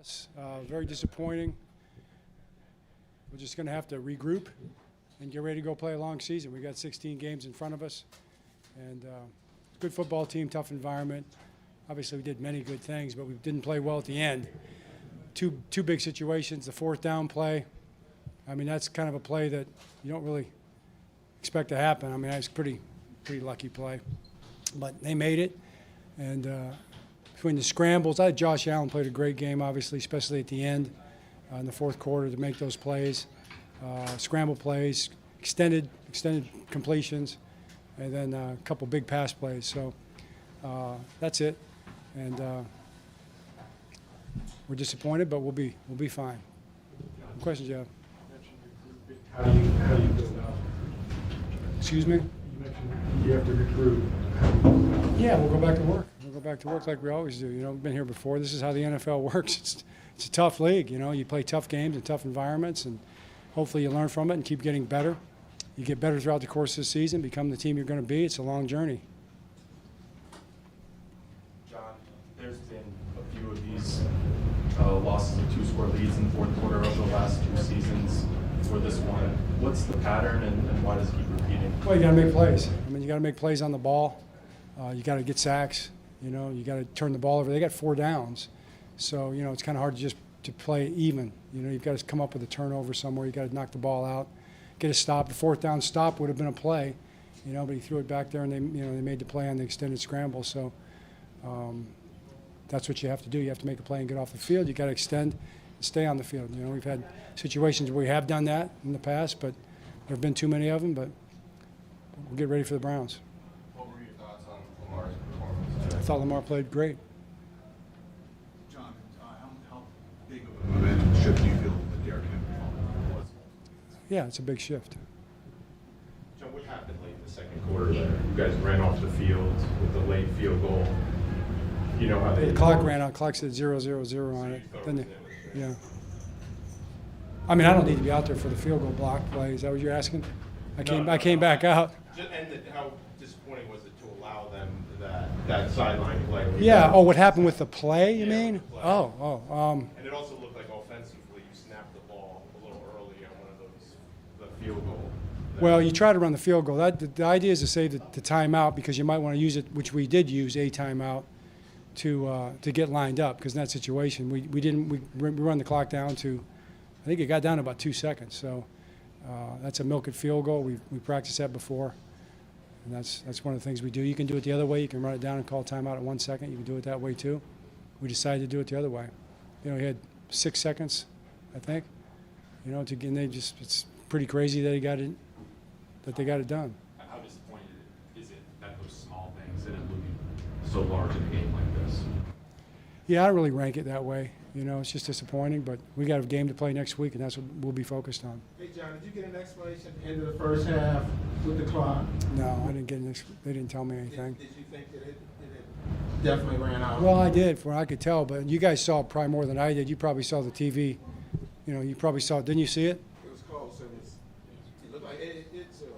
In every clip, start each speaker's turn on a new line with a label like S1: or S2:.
S1: It's very disappointing. We're just going to have to regroup and get ready to go play a long season. We got 16 games in front of us, and good football team, tough environment. Obviously, we did many good things, but we didn't play well at the end. Two big situations. The fourth down play. I mean, that's kind of a play that you don't really expect to happen. I mean, that's pretty lucky play, but they made it. And between the scrambles, I had Josh Allen played a great game, obviously, especially at the end in the fourth quarter to make those plays, scramble plays, extended completions, and then a couple big pass plays. So that's it, and we're disappointed, but we'll be fine. Questions, Jeff?
S2: How do you build out?
S1: Excuse me?
S2: You mentioned you have to recruit.
S1: Yeah, we'll go back to work. We'll go back to work like we always do. You know, we've been here before. This is how the NFL works. It's a tough league. You know, you play tough games in tough environments, and hopefully you learn from it and keep getting better. You get better throughout the course of the season, become the team you're going to be. It's a long journey.
S3: John, there's been a few of these losses of two-score leads in the fourth quarter over the last two seasons. For this one, what's the pattern, and why does it keep repeating?
S1: Well, you got to make plays. I mean, you got to make plays on the ball. You got to get sacks. You know, you got to turn the ball over. They got 4 downs, so you know it's kind of hard to play even. You know, you've got to come up with a turnover somewhere. You got to knock the ball out, get a stop. The fourth down stop would have been a play, you know, but he threw it back there, and they made the play on the extended scramble. So that's what you have to do. You have to make a play and get off the field. You got to extend and stay on the field. You know, we've had situations where we have done that in the past, but there have been too many of them. But we'll get ready for the Browns.
S4: What were your thoughts on Lamar's performance?
S1: I thought Lamar played great.
S4: John, how big of a momentum shift do you feel that Derrick Henry was?
S1: Yeah, it's a big shift.
S5: John, what happened late in the second quarter there? You guys ran off the field with the late field goal. You know how they...
S1: The clock ran out. Clock said 0-0-0 on it. Then yeah. I mean, I don't need to be out there for the field goal block play. Is that what you're asking? I came back out.
S5: And how disappointing was it to allow them that sideline play?
S1: Yeah. Oh, what happened with the play? You mean?
S5: The play.
S1: Oh.
S5: And it also looked like offensively you snapped the ball a little early on one of those the field goal.
S1: Well, you try to run the field goal. The idea is to save the timeout because you might want to use it, which we did use a timeout to get lined up. Because in that situation, we run the clock down to, I think it got down to about 2 seconds. So that's a milk it field goal. We practiced that before, and that's one of the things we do. You can do it the other way. You can run it down and call timeout at 1 second. You can do it that way too. We decided to do it the other way. You know, he had 6 seconds, I think. You know, and it's pretty crazy that they got it done.
S6: How disappointed is it that those small things ended up looking so large in a game like this?
S1: Yeah, I don't really rank it that way. You know, it's just disappointing, but we got a game to play next week, and that's what we'll be focused on.
S2: Hey, John, did you get an explanation at the end of the first half with the clock?
S1: No, I didn't get they didn't tell me anything.
S2: Did you think that it definitely ran out?
S1: Well, I did, from what I could tell, but you guys saw it probably more than I did. You probably saw the TV. You know, you probably saw it. Didn't you see it?
S2: It was close. It looked like it hit 0.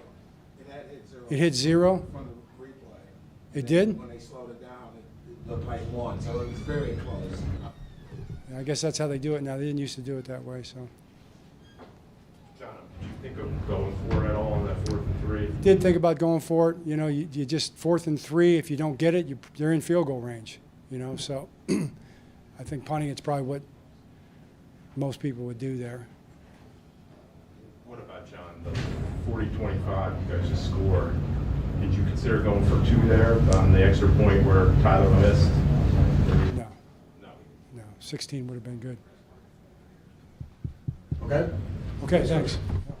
S2: It had hit 0.
S1: It hit 0?
S2: From the replay.
S1: It did?
S2: When they slowed it down, it looked like 1. So it was very close.
S1: I guess that's how they do it now. They didn't used to do it that way. So.
S5: John, do you think of going for it at all on that 4th and 3?
S1: Did think about going for it. You know, you just 4th and 3. If you don't get it, you're in field goal range. You know, so I think punting it's probably what most people would do there.
S5: What about, John, the 40-25 you guys just scored? Did you consider going for 2 there on the extra point where Tyler missed?
S1: No, 16 would have been good.
S2: Okay?
S1: Okay, thanks.